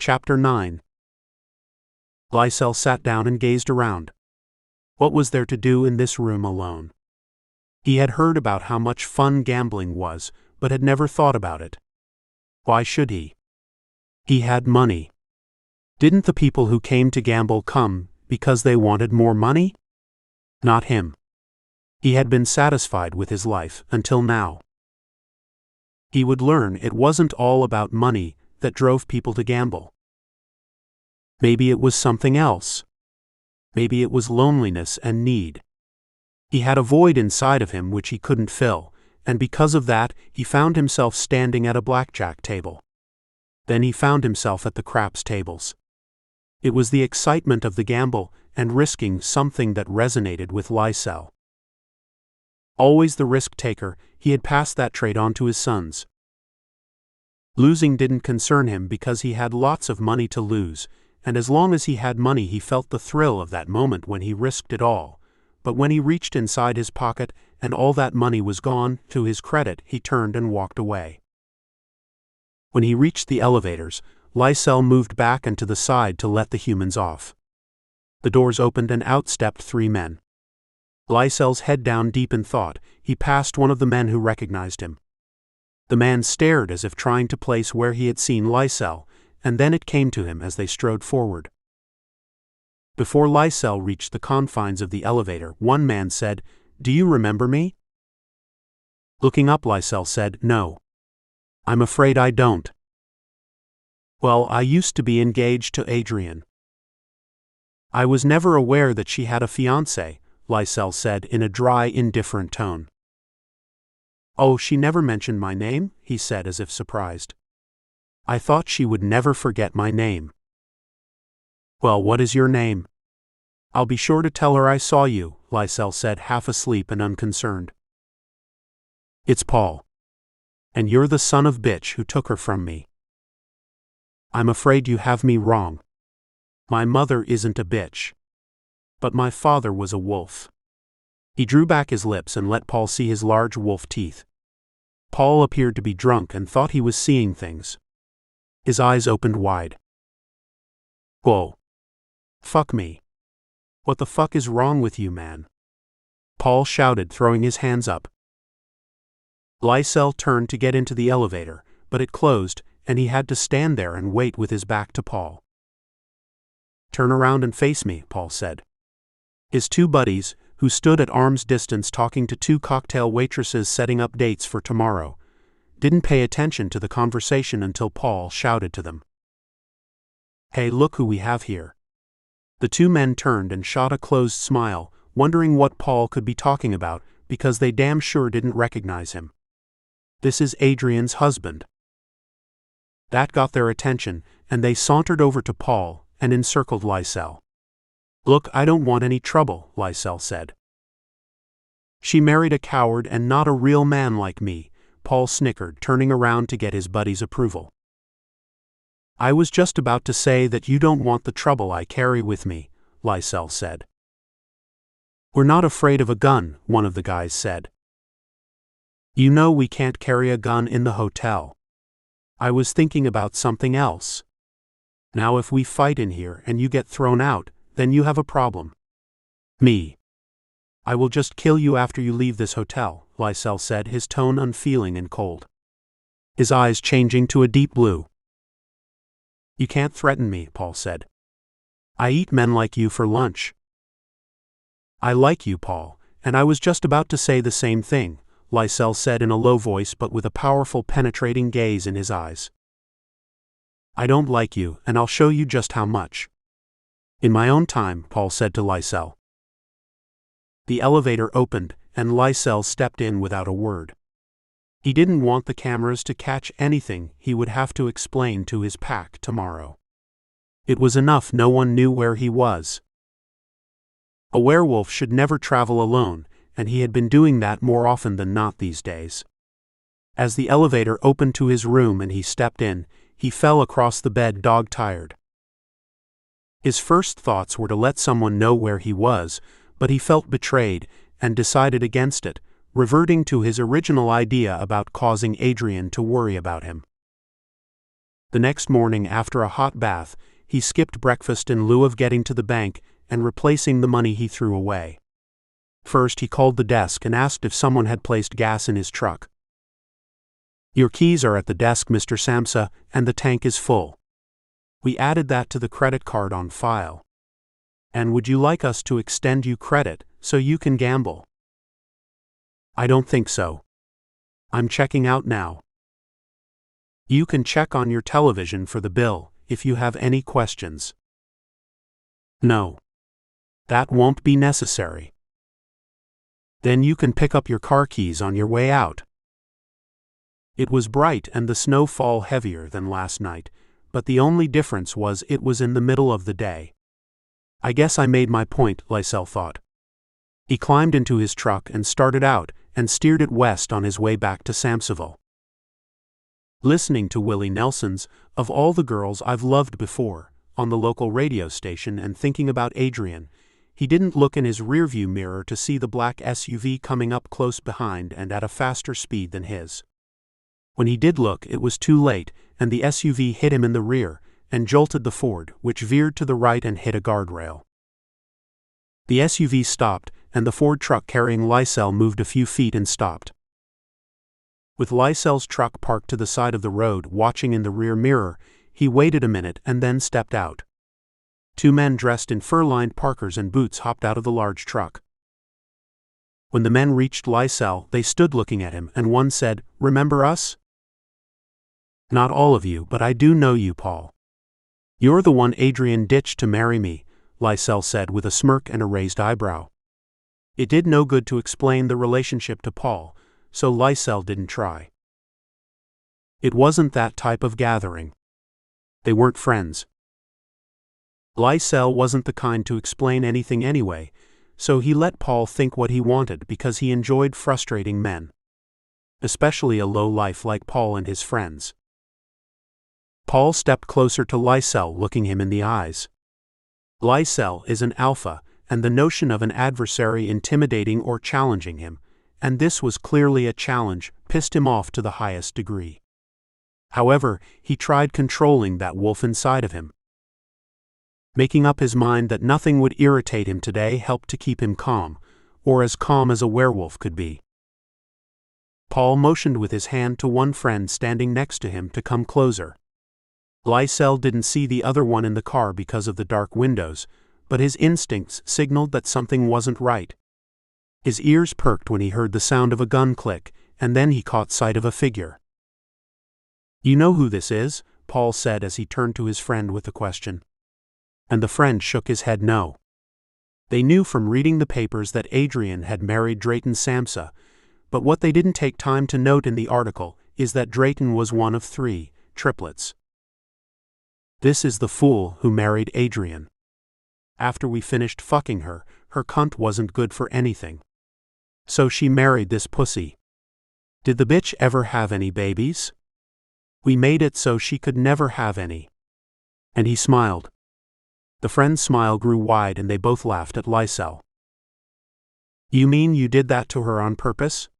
Chapter 9. Lycell sat down and gazed around. What was there to do in this room alone? He had heard about how much fun gambling was, but had never thought about it. Why should he? He had money. Didn't the people who came to gamble come because they wanted more money? Not him. He had been satisfied with his life until now. He would learn it wasn't all about money that drove people to gamble. Maybe it was something else. Maybe it was loneliness and need. He had a void inside of him which he couldn't fill, and because of that, he found himself standing at a blackjack table. Then he found himself at the craps tables. It was the excitement of the gamble and risking something that resonated with Lycell. Always the risk-taker, he had passed that trait on to his sons. Losing didn't concern him because he had lots of money to lose, and as long as he had money he felt the thrill of that moment when he risked it all. But when he reached inside his pocket and all that money was gone, to his credit he turned and walked away. When he reached the elevators, Lycell moved back and to the side to let the humans off. The doors opened and out stepped 3 men. Lycell's head down deep in thought, he passed one of the men who recognized him. The man stared as if trying to place where he had seen Lycell, and then it came to him as they strode forward. Before Lycell reached the confines of the elevator, one man said, "Do you remember me?" Looking up, Lycell said, "No. I'm afraid I don't." "Well, I used to be engaged to Adrienne." "I was never aware that she had a fiancé," Lycell said in a dry, indifferent tone. "Oh, she never mentioned my name?" he said as if surprised. "I thought she would never forget my name." "Well, what is your name?" "I'll be sure to tell her I saw you," Lycell said, half asleep and unconcerned. "It's Paul. And you're the son of bitch who took her from me." "I'm afraid you have me wrong. My mother isn't a bitch. But my father was a wolf." He drew back his lips and let Paul see his large wolf teeth. Paul appeared to be drunk and thought he was seeing things. His eyes opened wide. "Whoa. Fuck me. What the fuck is wrong with you, man?" Paul shouted, throwing his hands up. Lycell turned to get into the elevator, but it closed, and he had to stand there and wait with his back to Paul. "Turn around and face me," Paul said. His 2 buddies, who stood at arm's distance talking to 2 cocktail waitresses setting up dates for tomorrow, didn't pay attention to the conversation until Paul shouted to them. "Hey, look who we have here." The 2 men turned and shot a closed smile, wondering what Paul could be talking about because they damn sure didn't recognize him. "This is Adrienne's husband." That got their attention, and they sauntered over to Paul and encircled Lycell. "Look, I don't want any trouble," Lycell said. "She married a coward and not a real man like me," Paul snickered, turning around to get his buddy's approval. "I was just about to say that you don't want the trouble I carry with me," Lycell said. "We're not afraid of a gun," one of the guys said. "You know we can't carry a gun in the hotel. I was thinking about something else. Now if we fight in here and you get thrown out, then you have a problem." "Me. I will just kill you after you leave this hotel," Lycell said, his tone unfeeling and cold. His eyes changing to a deep blue. "You can't threaten me," Paul said. "I eat men like you for lunch." "I like you, Paul, and I was just about to say the same thing," Lycell said in a low voice but with a powerful penetrating gaze in his eyes. "I don't like you, and I'll show you just how much." "In my own time," Paul said to Lycell. The elevator opened, and Lycell stepped in without a word. He didn't want the cameras to catch anything he would have to explain to his pack tomorrow. It was enough no one knew where he was. A werewolf should never travel alone, and he had been doing that more often than not these days. As the elevator opened to his room and he stepped in, he fell across the bed dog-tired. His first thoughts were to let someone know where he was, but he felt betrayed and decided against it, reverting to his original idea about causing Adrienne to worry about him. The next morning, after a hot bath, he skipped breakfast in lieu of getting to the bank and replacing the money he threw away. First, he called the desk and asked if someone had placed gas in his truck. "Your keys are at the desk, Mr. Samsa, and the tank is full. We added that to the credit card on file. And would you like us to extend you credit so you can gamble?" "I don't think so. I'm checking out now." "You can check on your television for the bill if you have any questions." "No. That won't be necessary." "Then you can pick up your car keys on your way out." It was bright and the snow fall heavier than last night, but the only difference was it was in the middle of the day. "I guess I made my point," Lycell thought. He climbed into his truck and started out and steered it west on his way back to Samsaville. Listening to Willie Nelson's "Of All the Girls I've Loved Before" on the local radio station and thinking about Adrienne, he didn't look in his rearview mirror to see the black SUV coming up close behind and at a faster speed than his. When he did look, it was too late, and the SUV hit him in the rear and jolted the Ford, which veered to the right and hit a guardrail. The SUV stopped, and the Ford truck carrying Lycell moved a few feet and stopped. With Lycell's truck parked to the side of the road, watching in the rear mirror, he waited a minute and then stepped out. Two men dressed in fur-lined parkers and boots hopped out of the large truck. When the men reached Lycell, they stood looking at him, and one said, "Remember us?" "Not all of you, but I do know you, Paul. You're the one Adrienne ditched to marry me," Lycell said with a smirk and a raised eyebrow. It did no good to explain the relationship to Paul, so Lycell didn't try. It wasn't that type of gathering. They weren't friends. Lycell wasn't the kind to explain anything anyway, so he let Paul think what he wanted because he enjoyed frustrating men. Especially a low-life like Paul and his friends. Paul stepped closer to Lycell, looking him in the eyes. Lycell is an alpha, and the notion of an adversary intimidating or challenging him, and this was clearly a challenge, pissed him off to the highest degree. However, he tried controlling that wolf inside of him. Making up his mind that nothing would irritate him today helped to keep him calm, or as calm as a werewolf could be. Paul motioned with his hand to one friend standing next to him to come closer. Lycell didn't see the other one in the car because of the dark windows, but his instincts signaled that something wasn't right. His ears perked when he heard the sound of a gun click, and then he caught sight of a figure. "You know who this is?" Paul said as he turned to his friend with the question. And the friend shook his head no. They knew from reading the papers that Adrienne had married Drayton Samsa, but what they didn't take time to note in the article is that Drayton was one of 3 triplets. "This is the fool who married Adrienne. After we finished fucking her, her cunt wasn't good for anything. So she married this pussy. Did the bitch ever have any babies? We made it so she could never have any." And he smiled. The friend's smile grew wide and they both laughed at Lycell. "You mean you did that to her on purpose?"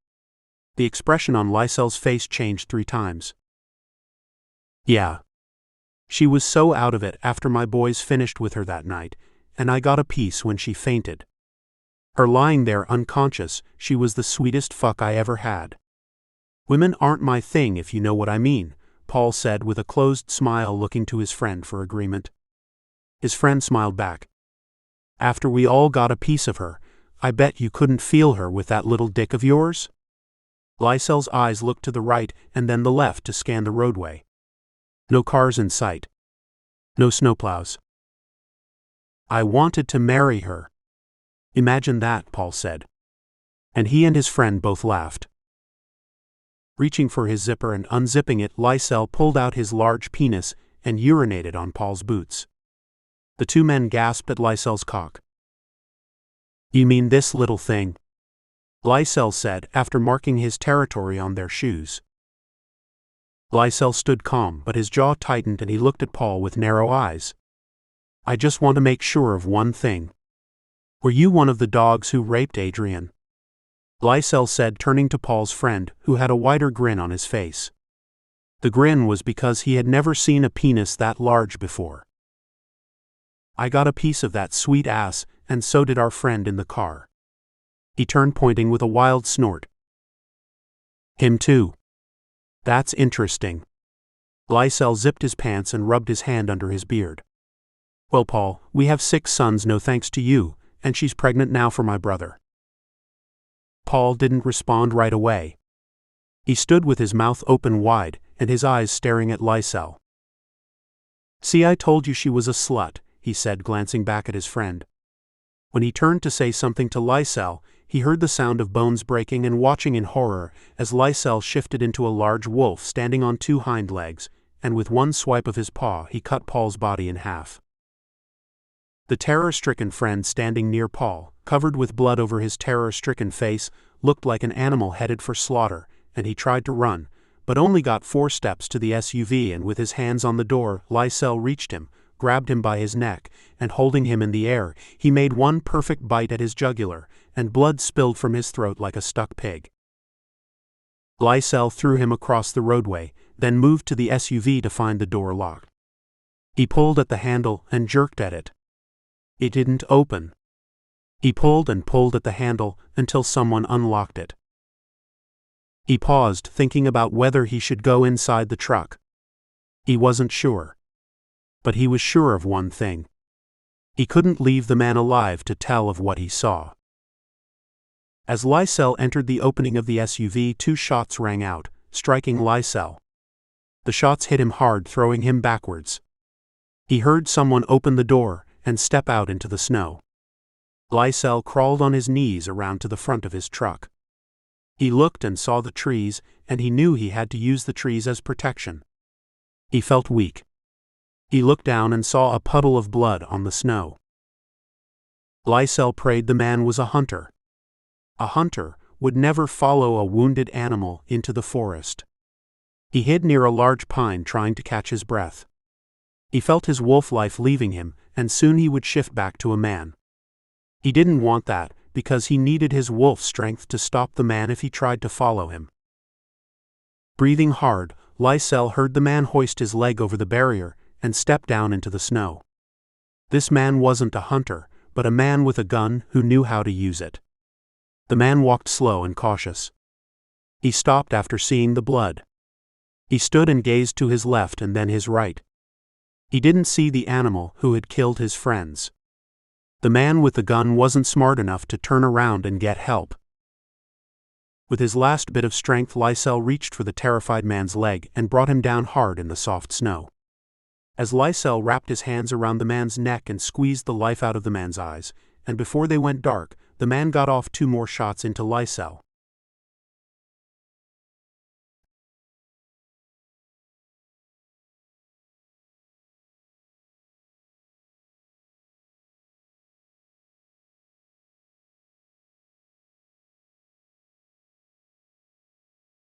The expression on Lycell's face changed 3 times. "Yeah. She was so out of it after my boys finished with her that night, and I got a piece when she fainted. Her lying there unconscious, she was the sweetest fuck I ever had. Women aren't my thing if you know what I mean," Paul said with a closed smile, looking to his friend for agreement. His friend smiled back. "After we all got a piece of her, I bet you couldn't feel her with that little dick of yours?" Lycell's eyes looked to the right and then the left to scan the roadway. No cars in sight. No snowplows. "I wanted to marry her." "Imagine that," Paul said. And he and his friend both laughed. Reaching for his zipper and unzipping it, Lycell pulled out his large penis and urinated on Paul's boots. The 2 men gasped at Lycell's cock. "You mean this little thing?" Lycell said after marking his territory on their shoes. Lycell stood calm, but his jaw tightened and he looked at Paul with narrow eyes. "I just want to make sure of one thing. Were you one of the dogs who raped Adrienne?" Lycell said, turning to Paul's friend, who had a wider grin on his face. The grin was because he had never seen a penis that large before. "I got a piece of that sweet ass, and so did our friend in the car." He turned, pointing with a wild snort. "Him too. That's interesting." Lycell zipped his pants and rubbed his hand under his beard. "Well, Paul, we have 6 sons no thanks to you, and she's pregnant now for my brother." Paul didn't respond right away. He stood with his mouth open wide and his eyes staring at Lycell. "See, I told you she was a slut," he said, glancing back at his friend. When he turned to say something to Lycell, he heard the sound of bones breaking and watching in horror as Lycell shifted into a large wolf standing on 2 hind legs, and with one swipe of his paw he cut Paul's body in half. The terror-stricken friend standing near Paul, covered with blood over his terror-stricken face, looked like an animal headed for slaughter, and he tried to run, but only got 4 steps to the SUV, and with his hands on the door, Lycell reached him, grabbed him by his neck, and holding him in the air, he made one perfect bite at his jugular, and blood spilled from his throat like a stuck pig. Lycell threw him across the roadway, then moved to the SUV to find the door locked. He pulled at the handle and jerked at it. It didn't open. He pulled and pulled at the handle until someone unlocked it. He paused, thinking about whether he should go inside the truck. He wasn't sure. But he was sure of one thing. He couldn't leave the man alive to tell of what he saw. As Lycell entered the opening of the SUV, 2 shots rang out, striking Lycell. The shots hit him hard, throwing him backwards. He heard someone open the door and step out into the snow. Lycell crawled on his knees around to the front of his truck. He looked and saw the trees, and he knew he had to use the trees as protection. He felt weak. He looked down and saw a puddle of blood on the snow. Lycell prayed the man was a hunter. A hunter would never follow a wounded animal into the forest. He hid near a large pine, trying to catch his breath. He felt his wolf life leaving him, and soon he would shift back to a man. He didn't want that, because he needed his wolf strength to stop the man if he tried to follow him. Breathing hard, Lycell heard the man hoist his leg over the barrier and step down into the snow. This man wasn't a hunter, but a man with a gun who knew how to use it. The man walked slow and cautious. He stopped after seeing the blood. He stood and gazed to his left and then his right. He didn't see the animal who had killed his friends. The man with the gun wasn't smart enough to turn around and get help. With his last bit of strength, Lycell reached for the terrified man's leg and brought him down hard in the soft snow. As Lycell wrapped his hands around the man's neck and squeezed the life out of the man's eyes, and before they went dark, the man got off 2 more shots into Lycell.